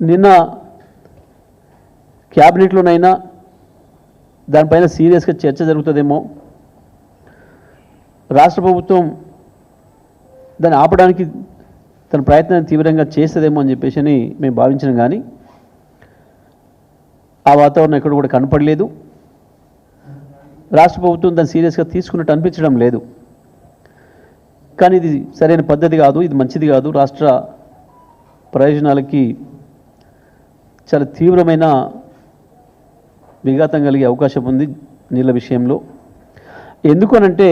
నిన్న క్యాబినెట్లోనైనా దానిపైన సీరియస్గా చర్చ జరుగుతుందేమో, రాష్ట్ర ప్రభుత్వం దాన్ని ఆపడానికి తన ప్రయత్నాన్ని తీవ్రంగా చేస్తుందేమో అని చెప్పేసి మేము భావించినాం. కానీ ఆ వాతావరణం ఎక్కడ కూడా కనపడలేదు. రాష్ట్ర ప్రభుత్వం దాన్ని సీరియస్గా తీసుకున్నట్టు అనిపించడం లేదు. కానీ ఇది సరైన పద్ధతి కాదు, ఇది మంచిది కాదు, రాష్ట్ర ప్రయోజనాలకి చాలా తీవ్రమైన విఘాతం కలిగే అవకాశం ఉంది నీళ్ళ విషయంలో. ఎందుకనంటే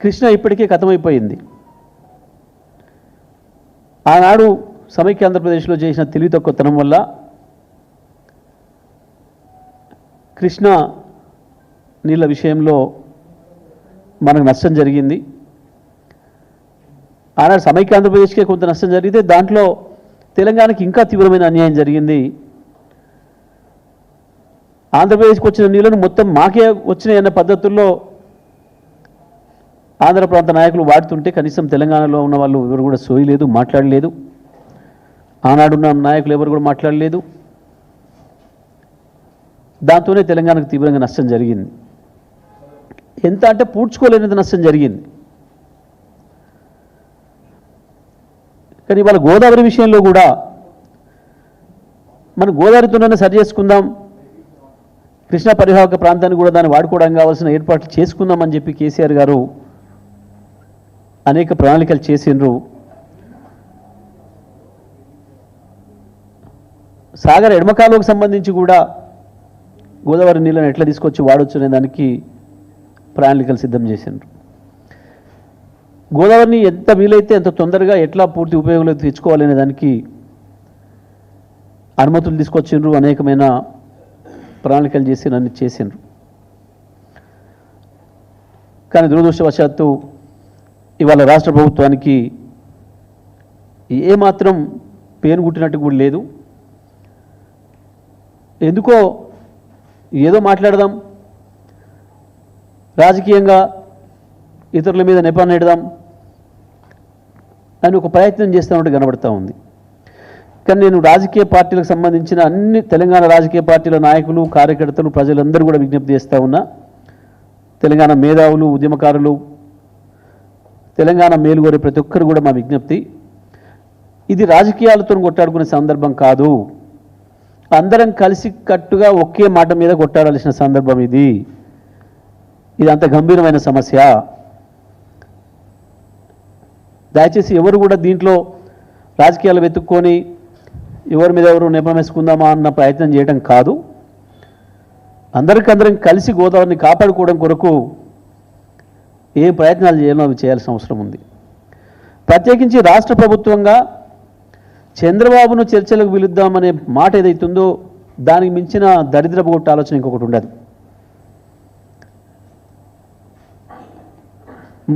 కృష్ణ ఇప్పటికే ఖతమైపోయింది. ఆనాడు సమైక్య ఆంధ్రప్రదేశ్లో చేసిన తెలివి తక్కువతనం వల్ల కృష్ణ నీళ్ళ విషయంలో మనకు నష్టం జరిగింది. ఆనాడు సమైక్య ఆంధ్రప్రదేశ్కే కొంత నష్టం జరిగితే దాంట్లో తెలంగాణకి ఇంకా తీవ్రమైన అన్యాయం జరిగింది. ఆంధ్రప్రదేశ్కి వచ్చిన నీళ్ళను మొత్తం మాకే వచ్చినాయన్న పద్ధతుల్లో ఆంధ్ర ప్రాంత నాయకులు వాడుతుంటే కనీసం తెలంగాణలో ఉన్న వాళ్ళు ఎవరు కూడా సోయలేదు, మాట్లాడలేదు. ఆనాడున్న నాయకులు ఎవరు కూడా మాట్లాడలేదు. దాంతోనే తెలంగాణకు తీవ్రంగా నష్టం జరిగింది. ఎంత అంటే పూడ్చుకోలేనిది నష్టం జరిగింది. కానీ ఇవాళ గోదావరి విషయంలో కూడా మనం గోదావరితోనే సరి చేసుకుందాం, కృష్ణా పరివాహక ప్రాంతాన్ని కూడా దాన్ని వాడుకోవడానికి కావాల్సిన ఏర్పాట్లు చేసుకుందామని చెప్పి కేసీఆర్ గారు అనేక ప్రణాళికలు చేసిండ్రు. సాగర్ ఎడమకాలువకు సంబంధించి కూడా గోదావరి నీళ్ళని ఎట్లా తీసుకొచ్చి వాడొచ్చు అనే దానికి ప్రణాళికలు సిద్ధం చేసిండ్రు. గోదావరిని ఎంత వీలైతే ఎంత తొందరగా ఎట్లా పూర్తి ఉపయోగంలోకి తెచ్చుకోవాలనే దానికి అనుమతులు తీసుకొచ్చిండ్రు, అనేకమైన ప్రణాళికలు చేసి నన్ను చేసిండ్రు. కానీ దురదృష్టవశాత్తు ఇవాళ రాష్ట్ర ప్రభుత్వానికి ఏమాత్రం పేను గుట్టినట్టు కూడా లేదు. ఎందుకో ఏదో మాట్లాడదాం, రాజకీయంగా ఇతరుల మీద నెపాన్ని నెడదాం అని ఒక ప్రయత్నం చేస్తున్నట్టు కనబడతా ఉంది. కానీ నేను రాజకీయ పార్టీలకు సంబంధించిన అన్ని తెలంగాణ రాజకీయ పార్టీల నాయకులు, కార్యకర్తలు, ప్రజలందరూ కూడా విజ్ఞప్తి చేస్తూ ఉన్నా, తెలంగాణ మేధావులు, ఉద్యమకారులు, తెలంగాణ మేలుగోరే ప్రతి ఒక్కరు కూడా మా విజ్ఞప్తి, ఇది రాజకీయాలతో కొట్టాడుకునే సందర్భం కాదు. అందరం కలిసి కట్టుగా ఒకే మాట మీద కొట్టాడాల్సిన సందర్భం ఇది. ఇది అంత గంభీరమైన సమస్య. దయచేసి ఎవరు కూడా దీంట్లో రాజకీయాలు వెతుక్కొని ఎవరి మీద ఎవరు నెపం వేసుకుందామా అన్న ప్రయత్నం చేయడం కాదు. అందరం కలిసి గోదావరిని కాపాడుకోవడం కొరకు ఏ ప్రయత్నాలు చేయాలో అవి చేయాల్సిన అవసరం ఉంది. ప్రత్యేకించి రాష్ట్ర ప్రభుత్వంగా చంద్రబాబును చర్చలకు పిలుద్దామనే మాట ఏదైతుందో దానికి మించిన దరిద్రపు కొట్ట ఆలోచన ఇంకొకటి ఉండదు.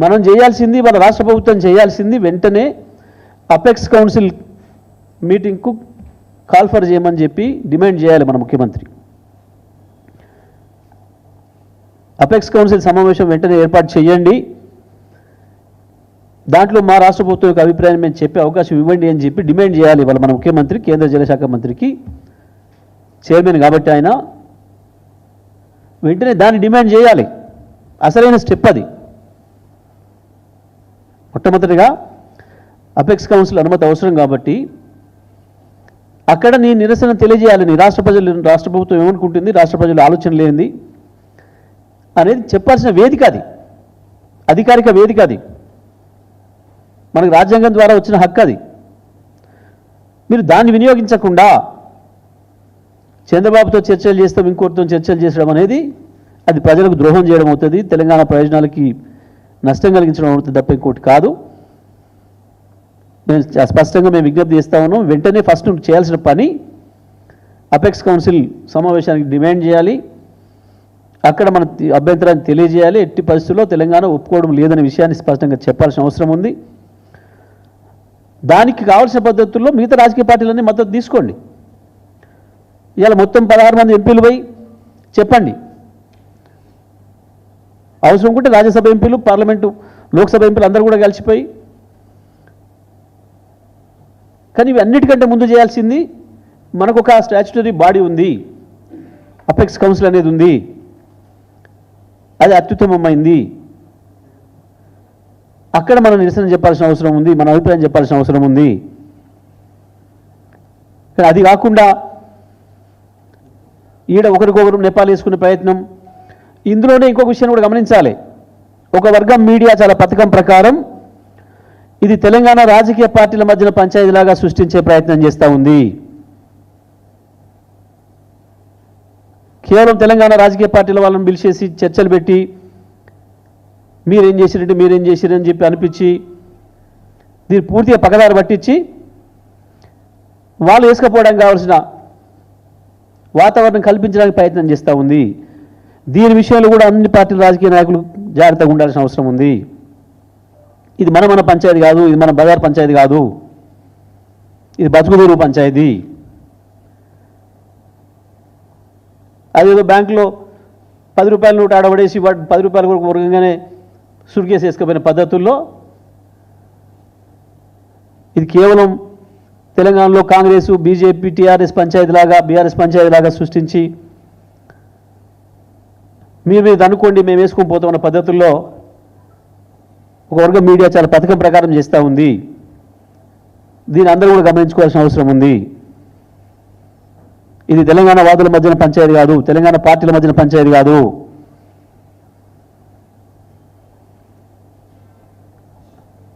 మనం చేయాల్సింది, మన రాష్ట్ర ప్రభుత్వం చేయాల్సింది వెంటనే అపెక్స్ కౌన్సిల్ మీటింగ్కు కాల్ఫర్ చేయమని చెప్పి డిమాండ్ చేయాలి మన ముఖ్యమంత్రి. అపెక్స్ కౌన్సిల్ సమావేశం వెంటనే ఏర్పాటు చేయండి, దాంట్లో మా రాష్ట్ర ప్రభుత్వం యొక్క అభిప్రాయం మేము చెప్పే అవకాశం ఇవ్వండి అని చెప్పి డిమాండ్ చేయాలి వాళ్ళ మన ముఖ్యమంత్రి, కేంద్ర జలశాఖ మంత్రికి చైర్మన్ కాబట్టి ఆయన వెంటనే దాన్ని డిమాండ్ చేయాలి. అసలైన స్టెప్ అది. మొట్టమొదటిగా అపెక్స్ కౌన్సిల్ అనుమతి అవసరం కాబట్టి అక్కడ నీ నిరసన తెలియజేయాలి. నీ రాష్ట్ర ప్రభుత్వం ఏమనుకుంటుంది, రాష్ట్ర ప్రజలు ఆలోచన లేనిది అనేది చెప్పాల్సిన వేదిక అది, అధికారిక వేదిక అది, మనకు రాజ్యాంగం ద్వారా వచ్చిన హక్కు అది. మీరు దాన్ని వినియోగించకుండా చంద్రబాబుతో చర్చలు చేస్తాం, ఇంకోటితో చర్చలు చేసడం అనేది అది ప్రజలకు ద్రోహం చేయడం అవుతుంది, తెలంగాణ ప్రయోజనాలకి నష్టం కలిగించడం అవుతుంది తప్ప ఇంకోటి కాదు. మేము స్పష్టంగా మేము విజ్ఞప్తి చేస్తా ఉన్నాం. వెంటనే ఫస్ట్ చేయాల్సిన పని అపెక్స్ కౌన్సిల్ సమావేశానికి డిమాండ్ చేయాలి, అక్కడ మన అభ్యంతరాన్ని తెలియజేయాలి. ఎట్టి పరిస్థితుల్లో తెలంగాణ ఒప్పుకోవడం లేదనే విషయాన్ని స్పష్టంగా చెప్పాల్సిన అవసరం ఉంది. దానికి కావాల్సిన పద్ధతుల్లో మిగతా రాజకీయ పార్టీలన్నీ మద్దతు తీసుకోండి. ఇవాళ మొత్తం 16 మంది ఎంపీలు పోయి చెప్పండి. అవసరం ఉంటే రాజ్యసభ ఎంపీలు, పార్లమెంటు, లోక్సభ ఎంపీలు అందరూ కూడా కలిసిపోయి కానీ ఇవి అన్నిటికంటే ముందు చేయాల్సింది మనకు ఒక స్టాచ్యుటరీ బాడీ ఉంది, అపెక్స్ కౌన్సిల్ అనేది ఉంది, అది అత్యుత్తమమైంది. అక్కడ మనం నిరసన చెప్పాల్సిన అవసరం ఉంది, మన అభిప్రాయం చెప్పాల్సిన అవసరం ఉంది. కానీ అది కాకుండా ఈడ ఒకరికొకరు నేపాలు వేసుకునే ప్రయత్నం. ఇందులోనే ఇంకొక విషయం కూడా గమనించాలి. ఒక వర్గం మీడియా చాలా పథకం ప్రకారం ఇది తెలంగాణ రాజకీయ పార్టీల మధ్యన పంచాయతీలాగా సృష్టించే ప్రయత్నం చేస్తూ ఉంది. కేవలం తెలంగాణ రాజకీయ పార్టీల వాళ్ళని పిలిచేసి చర్చలు పెట్టి మీరేం చేసిరని చెప్పి అనిపించి దీన్ని పూర్తిగా పక్కదారి పట్టించి వాళ్ళు వేసుకపోవడానికి కావాల్సిన వాతావరణం కల్పించడానికి ప్రయత్నం చేస్తూ ఉంది. దీని విషయంలో కూడా అన్ని పార్టీల రాజకీయ నాయకులు జాగ్రత్తగా ఉండాల్సిన అవసరం ఉంది. ఇది మన పంచాయతీ కాదు, ఇది మన బజార్ పంచాయతీ కాదు, ఇది బతుకుదూరు పంచాయతీ. అదేదో బ్యాంకులో 10 రూపాయల నోటు ఆడబడేసి వాడు 10 రూపాయల కొరకు వర్గంగానే సుడికేసి వేసుకుపోయిన పద్ధతుల్లో ఇది కేవలం తెలంగాణలో కాంగ్రెస్, బీజేపీ, టీఆర్ఎస్ పంచాయతీలాగా, బీఆర్ఎస్ పంచాయతీలాగా సృష్టించి మీరు అనుకోండి మేము వేసుకొని పోతామన్న పద్ధతుల్లో ఒక వర్గం మీడియా చాలా పథకం ప్రకారం చేస్తూ ఉంది. దీన్ని అందరూ కూడా గమనించుకోవాల్సిన అవసరం ఉంది. ఇది తెలంగాణ వాదుల మధ్యన పంచాయతీ కాదు, తెలంగాణ పార్టీల మధ్యన పంచాయతీ కాదు.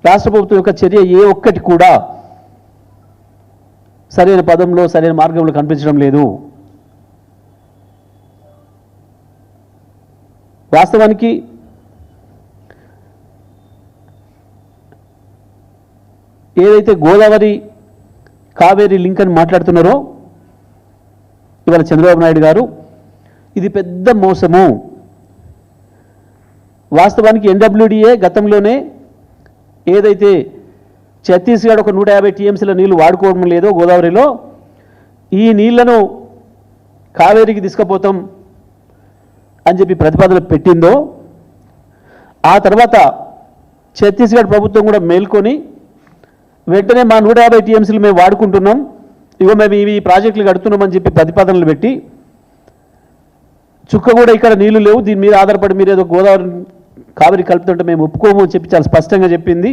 రాష్ట్ర ప్రభుత్వం యొక్క చర్య ఏ ఒక్కటి కూడా సరైన పదంలో, సరైన మార్గంలో కనిపించడం లేదు. వాస్తవానికి ఏదైతే గోదావరి కావేరీ లింక్ అని మాట్లాడుతున్నారో ఇవాళ చంద్రబాబు నాయుడు గారు, ఇది పెద్ద మోసము. వాస్తవానికి ఎన్డబ్ల్యూడిఏ గతంలోనే ఏదైతే ఛత్తీస్గఢ్ ఒక 150 టీఎంసీల నీళ్లు వాడుకోవడం లేదో గోదావరిలో, ఈ నీళ్లను కావేరీకి తీసుకుపోతాం అని చెప్పి ప్రతిపాదన పెట్టిందో, ఆ తర్వాత ఛత్తీస్గఢ్ ప్రభుత్వం కూడా మేల్కొని వెంటనే మా 150 టీఎంసీలు మేము వాడుకుంటున్నాం, ఇగో మేము ఇవి ప్రాజెక్టులు కడుతున్నామని చెప్పి ప్రతిపాదనలు పెట్టి చుక్క కూడా ఇక్కడ నీళ్లు లేవు, దీని మీద ఆధారపడి మీరు ఏదో గోదావరి కావేరీ కలుపుతుంటే మేము ఒప్పుకోము అని చెప్పి చాలా స్పష్టంగా చెప్పింది.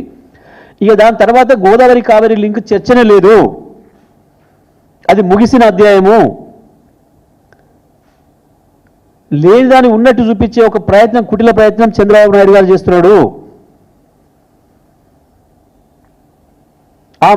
ఇక దాని తర్వాత గోదావరి కావేరీ లింక్ చర్చనే లేదు, అది ముగిసిన అధ్యాయము. లేని దాన్ని ఉన్నట్టు చూపించే ఒక ప్రయత్నం, కుటిల ప్రయత్నం చంద్రబాబు నాయుడు గారు చేస్తున్నాడు. ఆ